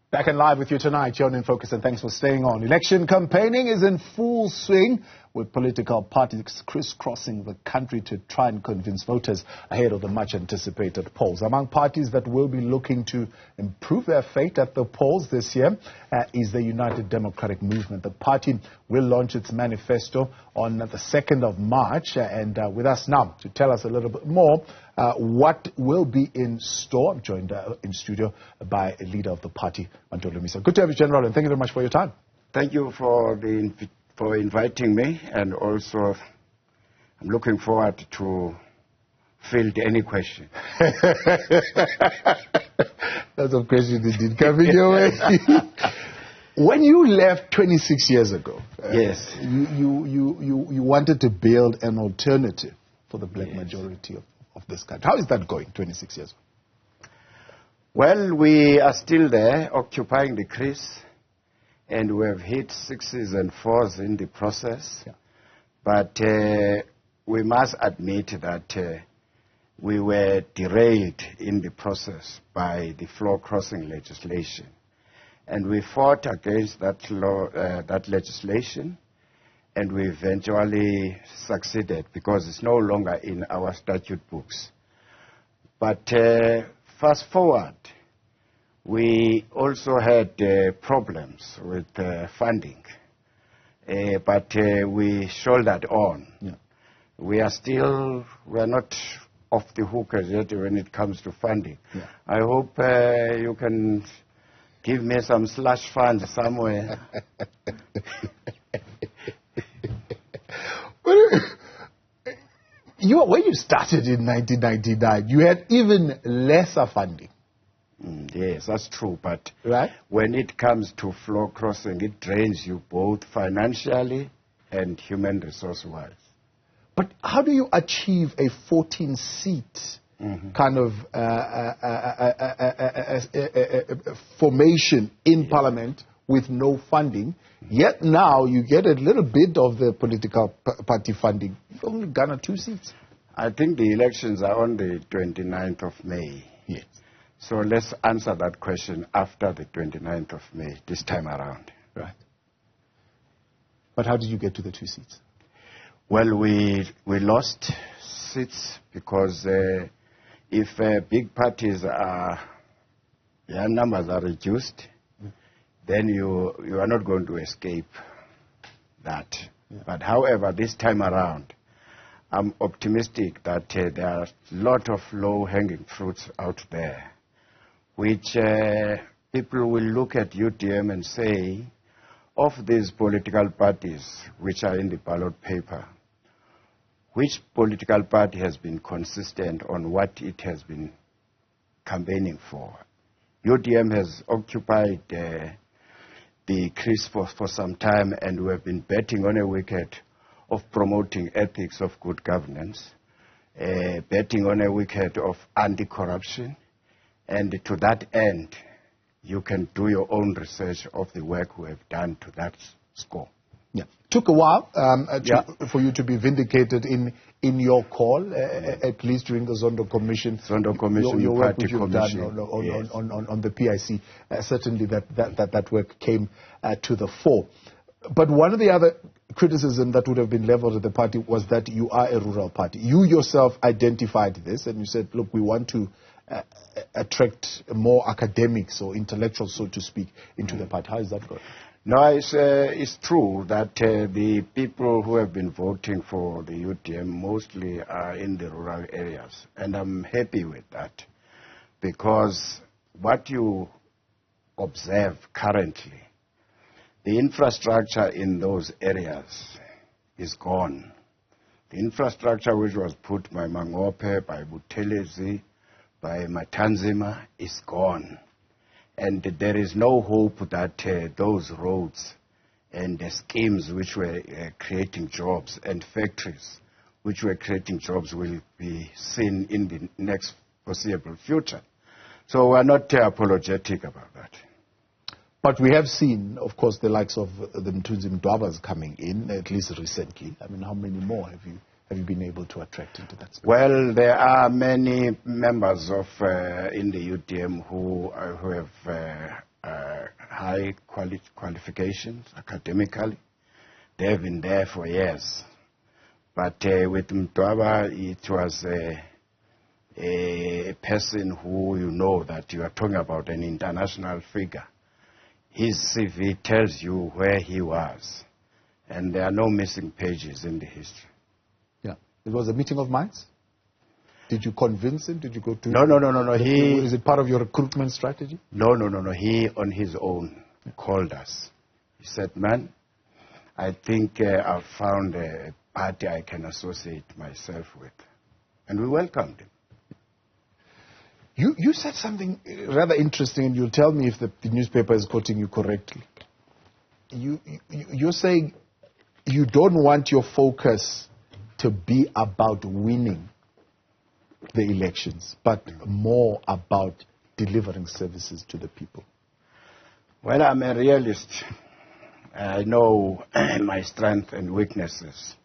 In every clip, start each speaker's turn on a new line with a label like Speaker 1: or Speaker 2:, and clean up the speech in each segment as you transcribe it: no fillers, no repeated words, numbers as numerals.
Speaker 1: Back and live with you tonight, you're in Focus, and thanks for staying on. Election campaigning is in full swing, with political parties crisscrossing the country to try and convince voters ahead of the much-anticipated polls. Among parties that will be looking to improve their fate at the polls this year is the United Democratic Movement. The party will launch its manifesto on the 2nd of March, and with us now to tell us a little bit more what will be in store. I'm joined in studio by a leader of the party, Bantu Holomisa. Good to have you, General, and thank you very much for your time.
Speaker 2: Thank you for inviting me, and also I'm looking forward to field any question.
Speaker 1: Lots of questions indeed coming your way. When you left 26 years ago,
Speaker 2: yes,
Speaker 1: you wanted to build an alternative for the black majority of this country. How is that going 26 years ago?
Speaker 2: Well, we are still there, occupying the crease, and we have hit 6s and 4s in the process. Yeah. But we must admit that we were derailed in the process by the floor-crossing legislation. And we fought against that legislation, and we eventually succeeded because it's no longer in our statute books. But fast forward, we also had problems with funding, but we shouldered on. Yeah. We are not off the hook as yet when it comes to funding. Yeah. I hope you can give me some slush funds somewhere.
Speaker 1: When you started in 1999, you had even lesser funding.
Speaker 2: Yes, that's true. But
Speaker 1: right?
Speaker 2: When it comes to floor crossing, it drains you both financially and human resource-wise.
Speaker 1: But how do you achieve a 14-seat kind of formation in Parliament with no funding, yet now you get a little bit of the political party funding? You've only garnered 2 seats.
Speaker 2: I think the elections are on the 29th of May.
Speaker 1: Yes.
Speaker 2: So let's answer that question after the 29th of May, this time around.
Speaker 1: Right. But how did you get to the 2 seats?
Speaker 2: Well, we lost seats because if big parties their numbers are reduced, then you are not going to escape that. Yeah. But however, this time around, I'm optimistic that there are a lot of low-hanging fruits out there, which people will look at UDM and say, of these political parties which are in the ballot paper, which political party has been consistent on what it has been campaigning for? UDM has occupied the crease for some time, and we have been betting on a wicket of promoting ethics of good governance, betting on a wicket of anti-corruption, and to that end, you can do your own research of the work we have done to that score.
Speaker 1: Yeah. Took a while for you to be vindicated in your call, at least during the Zondo Commission.
Speaker 2: Zondo Commission,
Speaker 1: your work
Speaker 2: Party
Speaker 1: you've
Speaker 2: Commission.
Speaker 1: Done
Speaker 2: Yes.
Speaker 1: on the PIC. Certainly that work came to the fore. But one of the other criticism that would have been leveled at the party was that you are a rural party. You yourself identified this, and you said, look, we want to attract more academics or intellectuals, so to speak, into the party. How is that going?
Speaker 2: No, it's true that the people who have been voting for the UDM mostly are in the rural areas, and I'm happy with that, because what you observe currently, the infrastructure in those areas is gone. The infrastructure which was put by Mangope, by Buthelezi, by Matanzima is gone. And there is no hope that those roads and the schemes which were creating jobs and factories which were creating jobs will be seen in the next foreseeable future. So we're not apologetic about that.
Speaker 1: But we have seen, of course, the likes of the Mthunzi Mdwabas coming in, at least recently. I mean, how many more have you been able to attract into that space?
Speaker 2: Well, there are many members of in the UDM who have high qualifications academically. They have been there for years. But with Mtwaba, it was a person who you know that you are talking about, an international figure. His CV tells you where he was. And there are no missing pages in the history.
Speaker 1: Yeah. It was a meeting of minds? Did you convince him? Did you go to...
Speaker 2: No.
Speaker 1: Is it part of your recruitment strategy?
Speaker 2: No. He, on his own, called us. He said, man, I think I've found a party I can associate myself with. And we welcomed him.
Speaker 1: You said something rather interesting, and you'll tell me if the newspaper is quoting you correctly. You're saying you don't want your focus to be about winning the elections, but more about delivering services to the people.
Speaker 2: Well, I'm a realist. I know my strengths and weaknesses.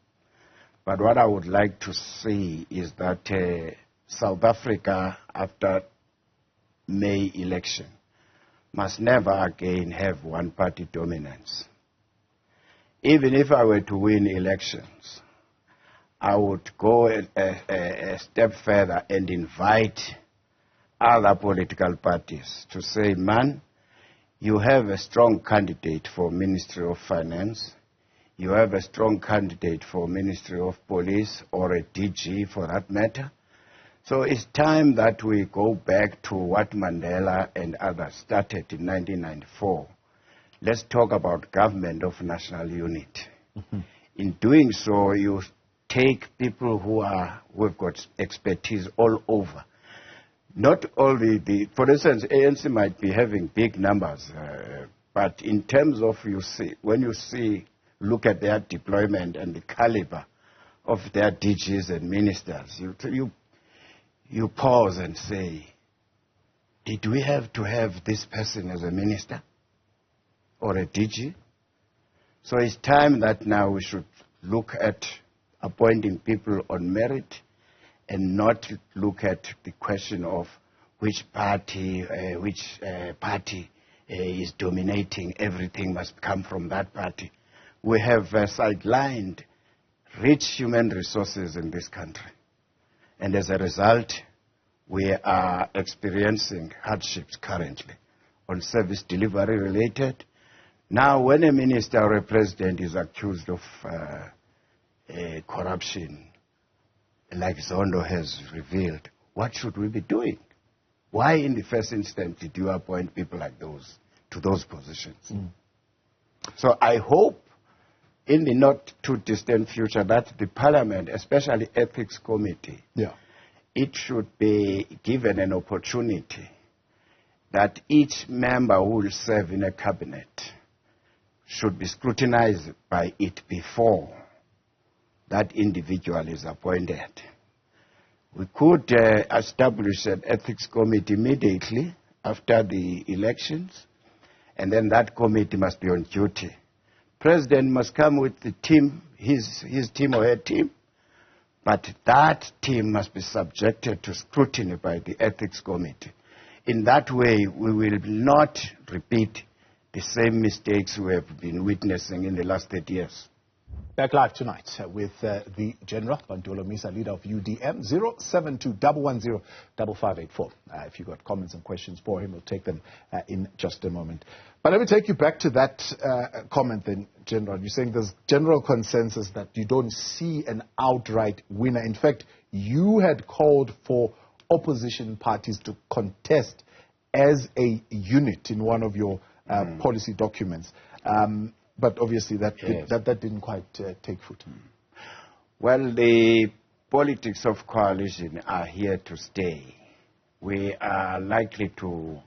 Speaker 2: But what I would like to see is that South Africa, after May election, must never again have one-party dominance. Even if I were to win elections, I would go a step further and invite other political parties to say, man, you have a strong candidate for Ministry of Finance, you have a strong candidate for Ministry of Police, or a DG for that matter. So it's time that we go back to what Mandela and others started in 1994. Let's talk about government of national unity. Mm-hmm. In doing so, you take people who have got expertise all over. Not only for instance, ANC might be having big numbers, but in terms of look at their deployment and the caliber of their DGs and ministers, you pause and say, did we have to have this person as a minister or a DG? So it's time that now we should look at appointing people on merit and not look at the question of which party is dominating. Everything must come from that party. We have sidelined rich human resources in this country. And as a result, we are experiencing hardships currently on service delivery related. Now, when a minister or a president is accused of corruption, like Zondo has revealed, what should we be doing? Why in the first instance did you appoint people like those to those positions? Mm. So I hope in the not too distant future that the Parliament, especially Ethics Committee, it should be given an opportunity that each member who will serve in a cabinet should be scrutinized by it before that individual is appointed. We could establish an ethics committee immediately after the elections, and then that committee must be on duty. President must come with the team, his team or her team, but that team must be subjected to scrutiny by the ethics committee. In that way, we will not repeat the same mistakes we have been witnessing in the last 30 years.
Speaker 1: Back live tonight with the General, Bantu Holomisa, leader of UDM, 072-110-5584. If you've got comments and questions for him, we'll take them in just a moment. But let me take you back to that comment then, General. You're saying there's general consensus that you don't see an outright winner. In fact, you had called for opposition parties to contest as a unit in one of your policy documents. But obviously that didn't quite take foot.
Speaker 2: Well, the politics of coalition are here to stay. We are likely to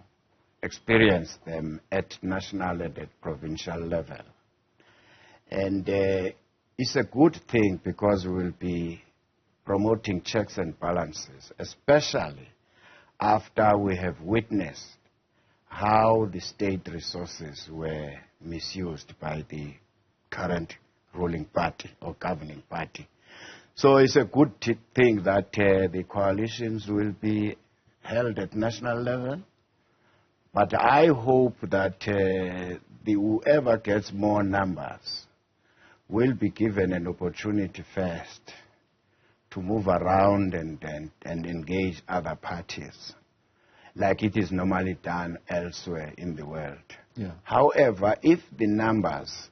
Speaker 2: experience them at national and at provincial level. And it's a good thing because we will be promoting checks and balances, especially after we have witnessed how the state resources were misused by the current ruling party or governing party. So it's a good thing that the coalitions will be held at national level, But I hope that whoever gets more numbers will be given an opportunity first to move around and engage other parties, like it is normally done elsewhere in the world.
Speaker 1: Yeah.
Speaker 2: However, if the numbers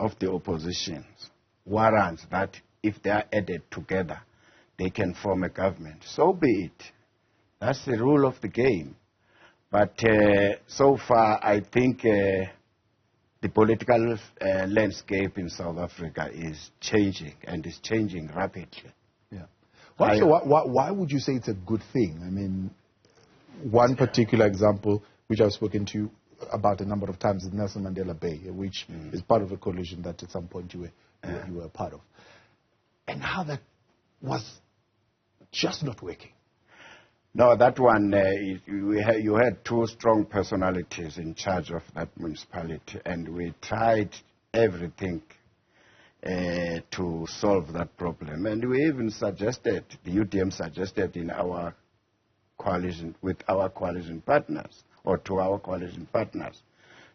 Speaker 2: of the oppositions warrants that if they are added together, they can form a government, so be it. That's the rule of the game. But so far, I think the political landscape in South Africa is changing, and is changing rapidly.
Speaker 1: Yeah. Why would you say it's a good thing? I mean, one particular example, which I've spoken to you about a number of times, is Nelson Mandela Bay, which is part of a coalition that at some point you were a part of. And how that was just not working.
Speaker 2: No, that one, you had two strong personalities in charge of that municipality, and we tried everything to solve that problem. And we even suggested, the UDM suggested in our coalition, with our coalition partners, or to our coalition partners,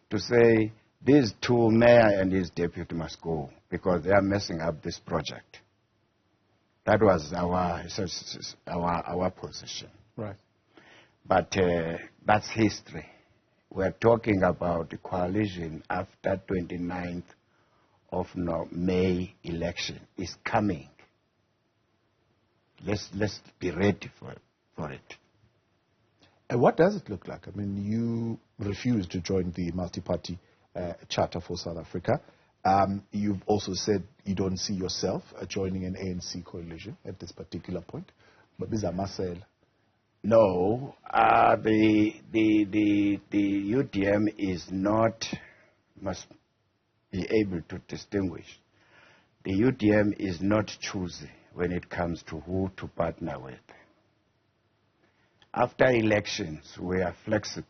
Speaker 2: to say, these two, mayor and his deputy, must go because they are messing up this project. That was our position.
Speaker 1: Right.
Speaker 2: But that's history. We're talking about the coalition after 29th of May election is coming. Let's be ready for it.
Speaker 1: And what does it look like? I mean, you refused to join the multi-party charter for South Africa. You've also said you don't see yourself joining an ANC coalition at this particular point. But these are Marcel.
Speaker 2: No, the UDM must be able to distinguish. The UDM is not choosy when it comes to who to partner with. After elections, we are flexible.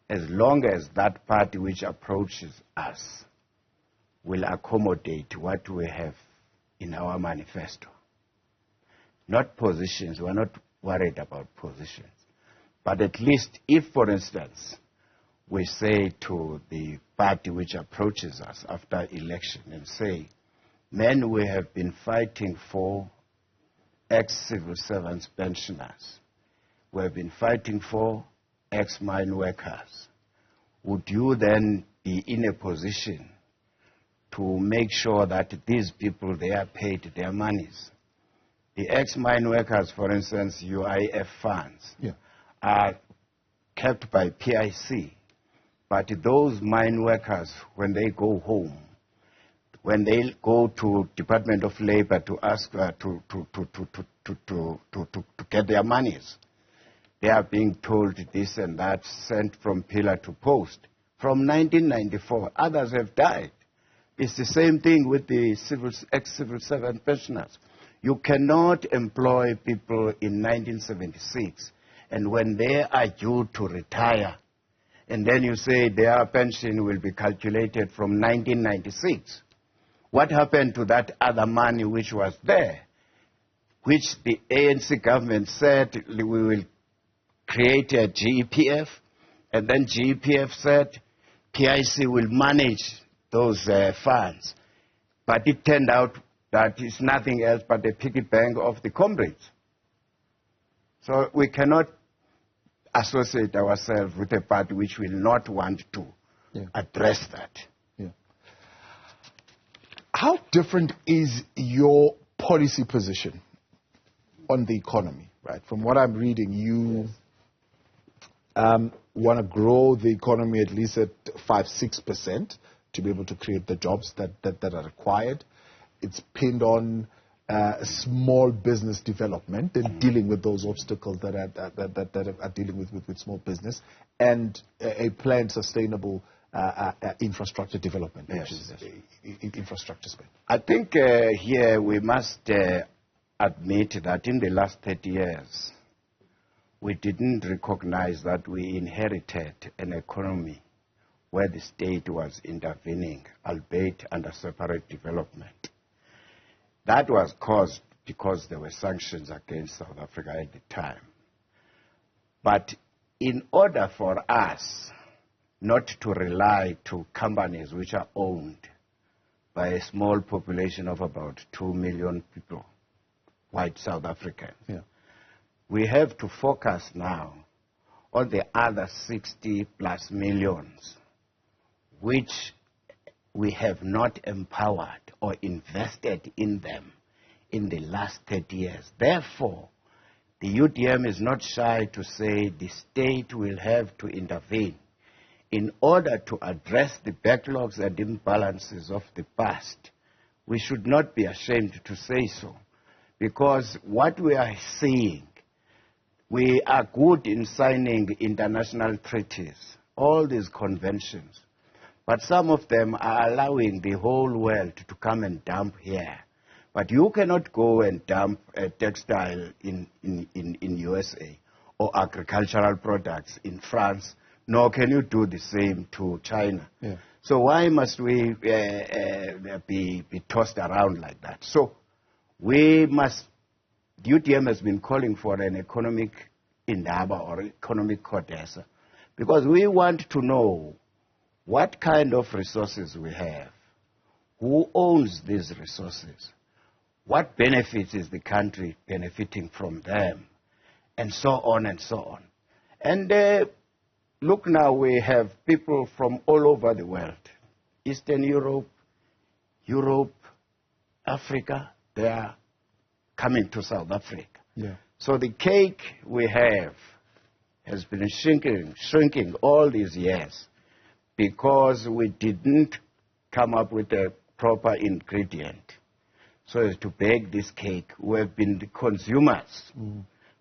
Speaker 2: As long as that party which approaches us will accommodate what we have in our manifesto. Not positions. We're not worried about positions. But at least if, for instance, we say to the party which approaches us after election and say, men, we have been fighting for ex-civil servants pensioners. We have been fighting for ex-mine workers. Would you then be in a position to make sure that these people, they are paid their monies? The ex-mine workers, for instance, UIF funds, are kept by PIC. But those mine workers, when they go home, when they go to Department of Labor to ask to get their monies, they are being told this and that, sent from pillar to post. From 1994, others have died. It's the same thing with the ex-civil servant pensioners. You cannot employ people in 1976, and when they are due to retire, and then you say their pension will be calculated from 1996. What happened to that other money which was there, which the ANC government said we will create a GEPF, and then GEPF said PIC will manage those funds. But it turned out that it's nothing else but the piggy bank of the comrades. So we cannot associate ourselves with a party which will not want to address that.
Speaker 1: Yeah. How different is your policy position on the economy, right? From what I'm reading, you want to grow the economy at least at 5-6% to be able to create the jobs that are required. It's pinned on small business development and dealing with those obstacles that are dealing with small business, and a planned sustainable infrastructure development, which is infrastructure spend.
Speaker 2: I think here we must admit that in the last 30 years, we didn't recognize that we inherited an economy where the state was intervening, albeit under separate development. That was caused because there were sanctions against South Africa at the time. But in order for us not to rely to companies which are owned by a small population of about 2 million people, white South Africans, we have to focus now on the other 60 plus millions, which we have not empowered or invested in them in the last 30 years. Therefore, the UDM is not shy to say the state will have to intervene in order to address the backlogs and imbalances of the past. We should not be ashamed to say so, because what we are seeing, we are good in signing international treaties, all these conventions, but some of them are allowing the whole world to come and dump here. But you cannot go and dump a textile in USA or agricultural products in France, nor can you do the same to China. Yeah. So why must we be tossed around like that? So we must, UDM has been calling for an economic indaba or economic codesa, because we want to know what kind of resources we have, who owns these resources, what benefits is the country benefiting from them, and so on and so on. And look now, we have people from all over the world, Eastern Europe, Africa, they are coming to South Africa. Yeah. So the cake we have has been shrinking all these years because we didn't come up with a proper ingredient so as to bake this cake. We have been the consumers,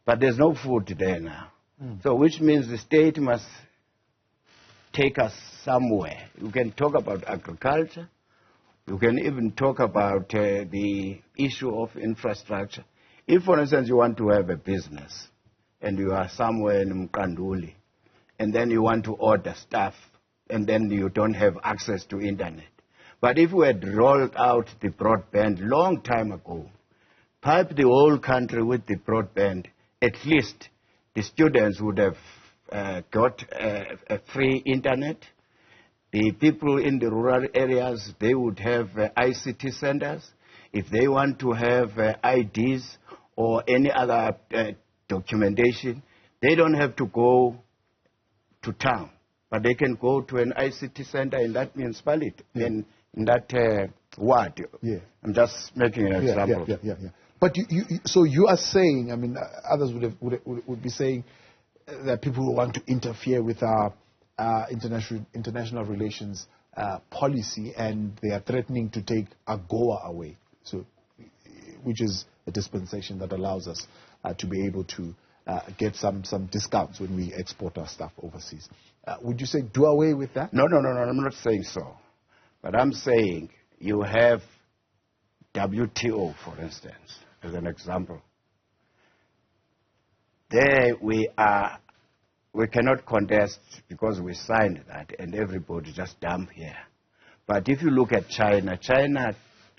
Speaker 2: but there's no food there now. So which means the state must take us somewhere. You can talk about agriculture. You can even talk about the issue of infrastructure. If, for instance, you want to have a business and you are somewhere in Mkanduli and then you want to order stuff and then you don't have access to internet. But if we had rolled out the broadband long time ago, piped the whole country with the broadband, at least the students would have got a free internet. The people in the rural areas, they would have ICT centers. If they want to have IDs or any other documentation, they don't have to go to town, but they can go to an ICT center in that municipality, in that ward. Yeah. I'm just making an example.
Speaker 1: Yeah. But so you are saying, I mean, others would be saying that people who want to interfere with our international relations policy, and they are threatening to take AGOA away, so which is a dispensation that allows us to be able to get some discounts when we export our stuff overseas. Would you say do away with that?
Speaker 2: No, I'm not saying so. But I'm saying you have WTO, for instance, as an example. There we cannot contest because we signed that and everybody just dump here. But if you look at China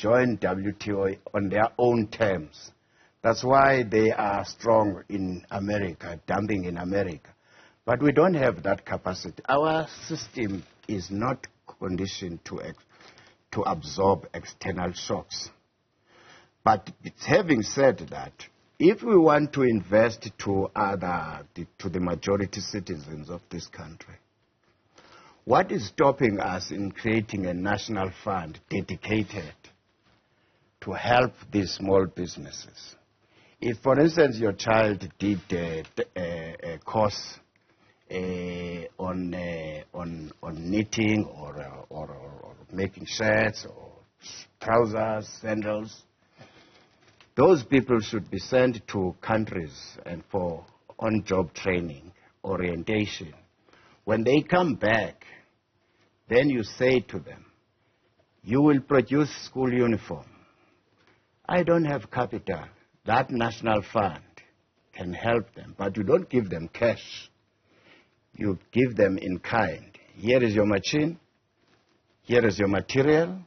Speaker 2: joined WTO on their own terms. That's why they are strong in America, dumping in America. But we don't have that capacity. Our system is not conditioned to absorb external shocks. But having said that, if we want to invest to the majority citizens of this country, what is stopping us in creating a national fund dedicated to help these small businesses? If, for instance, your child did a course on knitting or making shirts or trousers, sandals, those people should be sent to countries and for on-job training, orientation. When they come back, then you say to them, you will produce school uniform. I don't have capital. That national fund can help them, but you don't give them cash. You give them in kind. Here is your machine. Here is your material.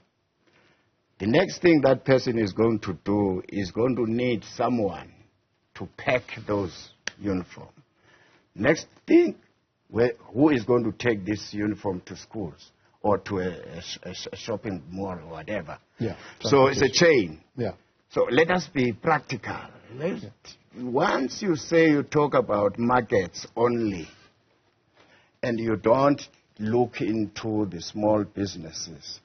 Speaker 2: The next thing that person is going to do is going to need someone to pack those uniforms. Next thing who is going to take this uniform to schools or to a shopping mall or whatever?
Speaker 1: Yeah.
Speaker 2: So it's a chain.
Speaker 1: Yeah.
Speaker 2: So let us be practical. Once you say you talk about markets only, and you don't look into the small businesses.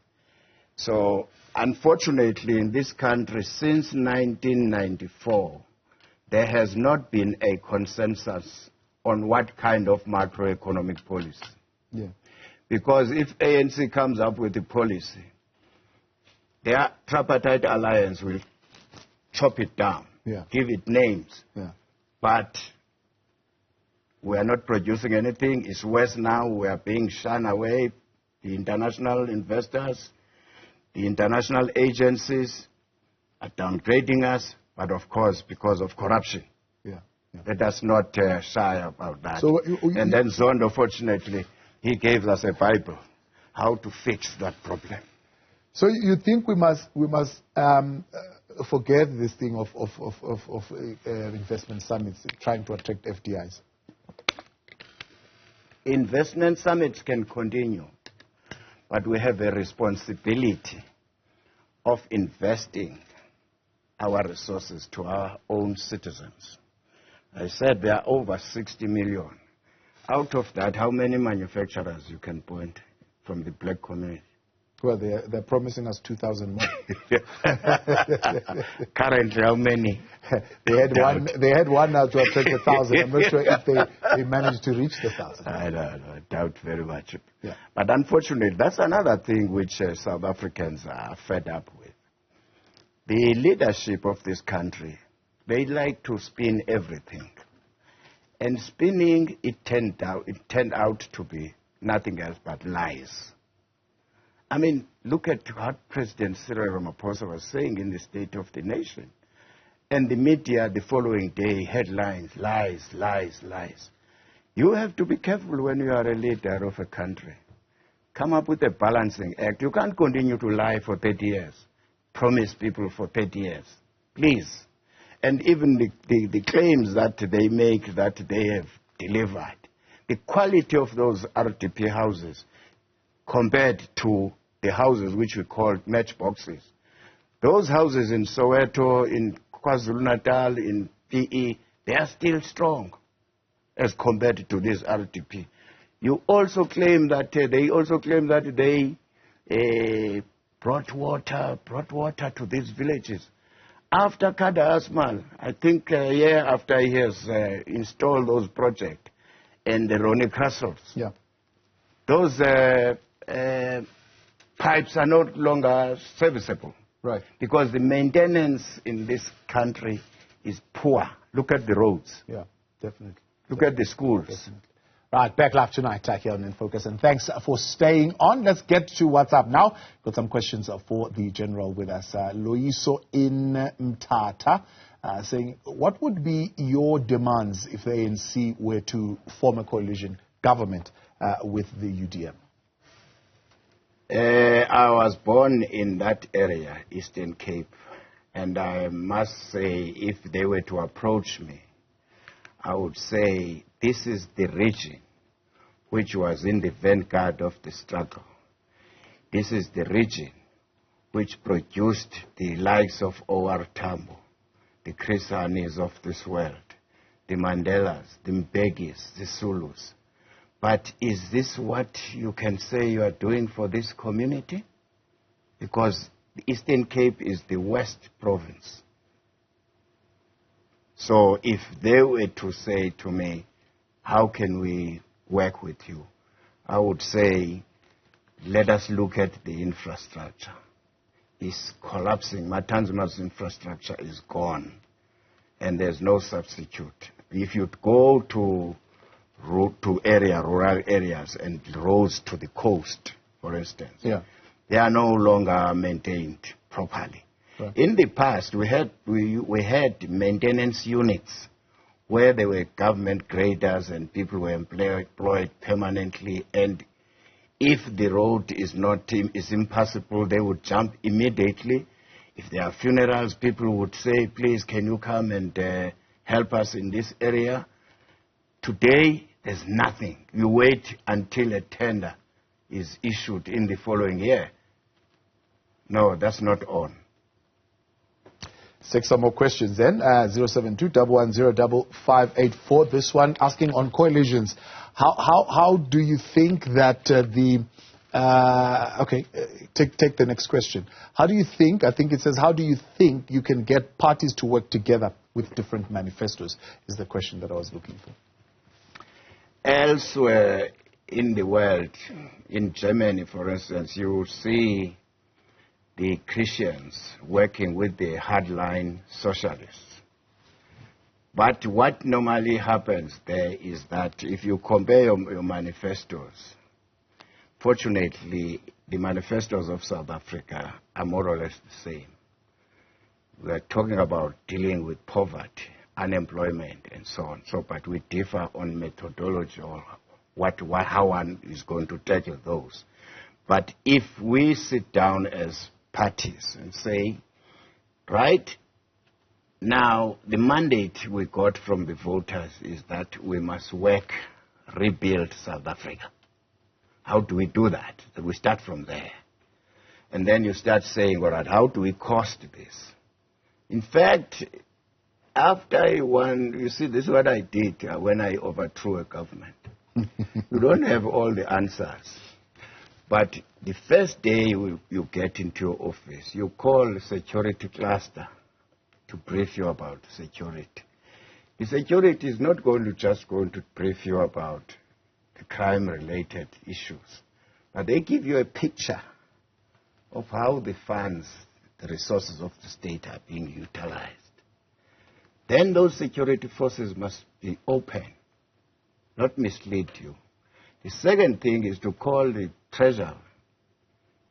Speaker 2: So unfortunately in this country since 1994, there has not been a consensus on what kind of macroeconomic policy.
Speaker 1: Yeah.
Speaker 2: Because if ANC comes up with a policy, their tripartite alliance will chop it down, give it names. But we are not producing anything. It's worse now. We are being shunned away. The international investors, the international agencies are downgrading us, but of course because of corruption. Let us not shy about that.
Speaker 1: So,
Speaker 2: and then Zondo, fortunately, he gave us a Bible, how to fix that problem.
Speaker 1: So you think we must forget this thing of investment summits trying to attract FDIs?
Speaker 2: Investment summits can continue, but we have a responsibility of investing our resources to our own citizens. I said there are over 60 million. Out of that, how many manufacturers you can point from the black community?
Speaker 1: Well, they're promising us 2,000 more.
Speaker 2: Currently, how many?
Speaker 1: They had one now to attract 1,000. I'm not sure if they managed to reach the 1,000.
Speaker 2: I doubt very much. Yeah. But unfortunately, that's another thing which South Africans are fed up with. The leadership of this country, they like to spin everything. And spinning, it turned out to be nothing else but lies. I mean, look at what President Cyril Ramaphosa was saying in the State of the Nation. And the media the following day, headlines, lies, lies, lies. You have to be careful when you are a leader of a country. Come up with a balancing act. You can't continue to lie for 30 years, promise people for 30 years. Please. And even the claims that they make that they have delivered, the quality of those RDP houses compared to the houses which we call matchboxes. Those houses in Soweto, in KwaZulu-Natal, in PE, they are still strong as compared to this RDP. You also claim that they brought water to these villages. After Kada Asmal, I think a year after he has installed those projects and the Ronnie Castles, those pipes are no longer serviceable.
Speaker 1: Right.
Speaker 2: Because the maintenance in this country is poor. Look at the roads.
Speaker 1: Yeah, definitely.
Speaker 2: Look at the schools.
Speaker 1: Definitely. Right, back live tonight here on In Focus, and thanks for staying on. Let's get to what's up now. Got some questions for the General with us. Loiso in Mthatha saying, what would be your demands if the ANC were to form a coalition government with the UDM?
Speaker 2: I was born in that area, Eastern Cape, and I must say, if they were to approach me, I would say this is the region which was in the vanguard of the struggle. This is the region which produced the likes of O.R. Tambo, the Chris Hanis of this world, the Mandelas, the Mbegis, the Zulus. But is this what you can say you are doing for this community? Because the Eastern Cape is the West Province. So if they were to say to me, how can we work with you? I would say, let us look at the infrastructure. It's collapsing. Matanzim's infrastructure is gone, and there's no substitute. If you go to rural areas and roads to the coast, for instance, they are no longer maintained properly. Right. In the past, we had maintenance units where there were government graders and people were employed permanently, and if the road is impassable, they would jump immediately. If there are funerals, people would say, please, can you come and help us in this area? Today, There's nothing. You wait until a tender is issued in the following year. No, that's not on.
Speaker 1: Take some more questions then. 072-110-5584. This one asking on coalitions. How do you think that take the next question. How do you think, I think it says, how do you think you can get parties to work together with different manifestos is the question that I was looking for.
Speaker 2: Elsewhere in the world, in Germany, for instance, you will see the Christians working with the hardline socialists. But what normally happens there is that if you compare your manifestos, fortunately, the manifestos of South Africa are more or less the same. We are talking about dealing with poverty, unemployment, and so on. But we differ on methodology or how one is going to tackle those. But if we sit down as parties and say, right now, the mandate we got from the voters is that we must rebuild South Africa. How do we do that? We start from there. And then you start saying, all right, how do we cost this? In fact, after I won, you see, this is what I did when I overthrew a government. You don't have all the answers. But the first day you get into your office, you call the security cluster to brief you about security. The security is not just going to brief you about the crime-related issues, but they give you a picture of how the funds, the resources of the state are being utilized. Then those security forces must be open, not mislead you. The second thing is to call the treasurer.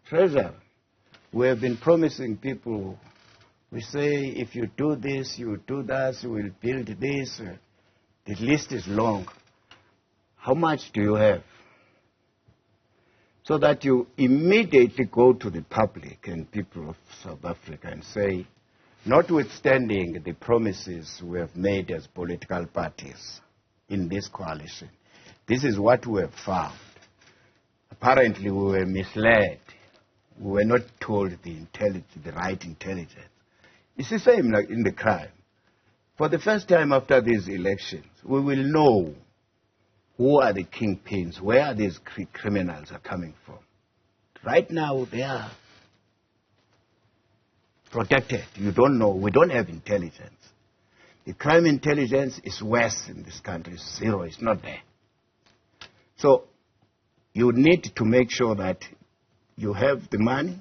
Speaker 2: Treasurer, we have been promising people, we say, if you do this, you do that, you will build this. The list is long. How much do you have? So that you immediately go to the public and people of South Africa and say, notwithstanding the promises we have made as political parties in this coalition, this is what we have found. Apparently, we were misled. We were not told the right intelligence. It's the same like in the crime. For the first time after these elections, we will know who are the kingpins, where these criminals are coming from. Right now, they are protected. You don't know. We don't have intelligence. The crime intelligence is worse in this country. It's zero. It's not there. So you need to make sure that you have the money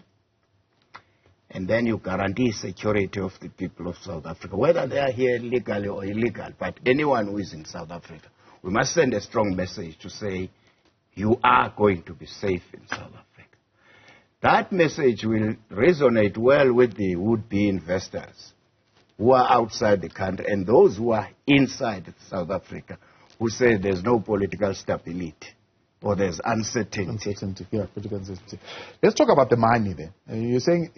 Speaker 2: and then you guarantee security of the people of South Africa, whether they are here legally or illegal, but anyone who is in South Africa. We must send a strong message to say, you are going to be safe in South Africa. That message will resonate well with the would-be investors who are outside the country and those who are inside South Africa who say there's no political stability or there's uncertainty.
Speaker 1: Political uncertainty. Let's talk about the money then. You're saying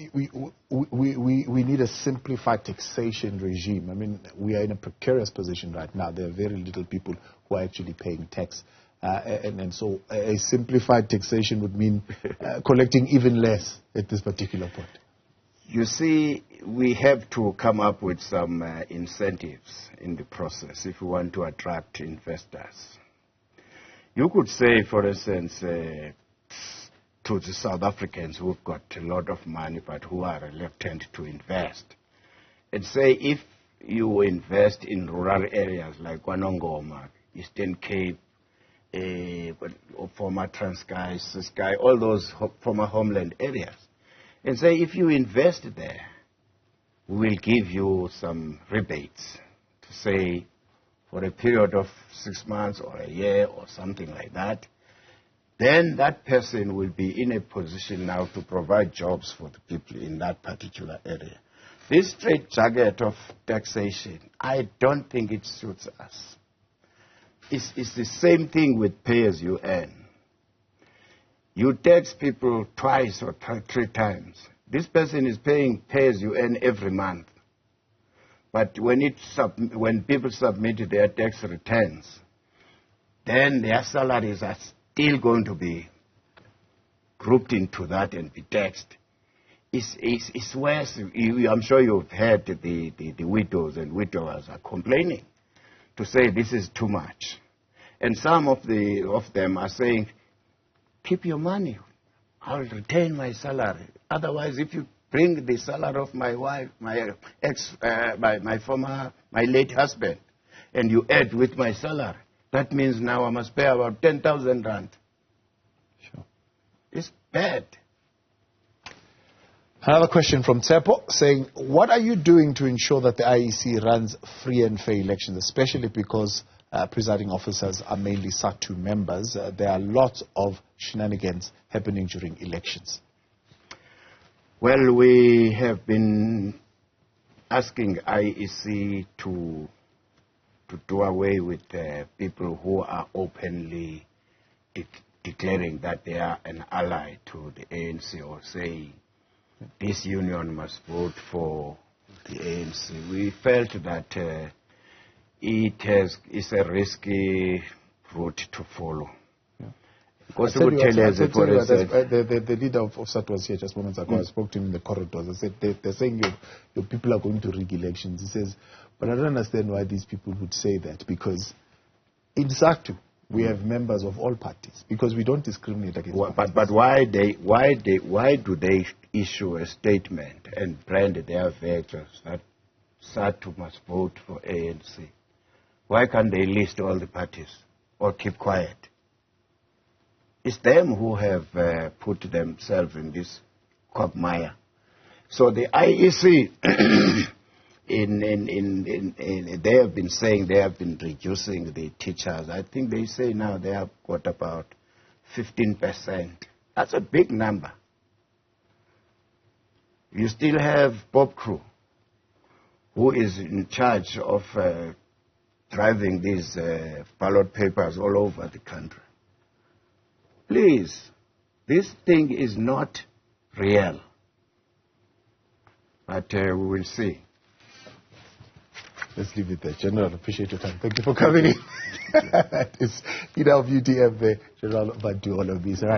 Speaker 1: we need a simplified taxation regime. I mean, we are in a precarious position right now. There are very little people who are actually paying tax. And so a simplified taxation would mean collecting even less at this particular point.
Speaker 2: You see, we have to come up with some incentives in the process if we want to attract investors. You could say, for instance, to the South Africans who've got a lot of money but who are reluctant to invest, and say if you invest in rural areas like Kwanongoma, Eastern Cape, former Transkei, Ciskei, all those former homeland areas, and say if you invest there, we will give you some rebates to say for a period of 6 months or a year or something like that. Then that person will be in a position now to provide jobs for the people in that particular area. This straitjacket of taxation, I don't think it suits us. It's the same thing with pay as you earn. You tax people twice or 3 times. This person is paying pay as you earn every month. But when people submit their tax returns, then their salaries are still going to be grouped into that and be taxed. It's worse. I'm sure you've heard the widows and widowers are complaining to say this is too much. And some of them are saying, keep your money. I'll retain my salary. Otherwise, if you bring the salary of my wife, my late husband, and you add with my salary, that means now I must pay about 10,000 rand.
Speaker 1: Sure.
Speaker 2: It's bad.
Speaker 1: Another question from Tsepo saying, what are you doing to ensure that the IEC runs free and fair elections, especially because presiding officers are mainly SACTU members? There are lots of shenanigans happening during elections.
Speaker 2: Well, we have been asking IEC to do away with people who are openly declaring that they are an ally to the ANC or saying this union must vote for the ANC. We felt that it's a risky route to follow. Because
Speaker 1: the leader of SAT was here just moments ago. I spoke to him in the corridors. I said, they're saying your people are going to rig elections. He says, but I don't understand why these people would say that, because in SACTU, we have members of all parties, because we don't discriminate against parties.
Speaker 2: But why do they issue a statement and brand their vehicles that SACTU must vote for ANC? Why can't they list all the parties or keep quiet? It's them who have put themselves in this quagmire. So the IEC, they have been saying they have been reducing the teachers. I think they say now they have got about 15%. That's a big number. You still have Bob Crew, who is in charge of driving these ballot papers all over the country. Please, this thing is not real. But we will see.
Speaker 1: Let's leave it there. General, appreciate your time. Thank you for coming in. It's UDM there, General Bantu Holomisa.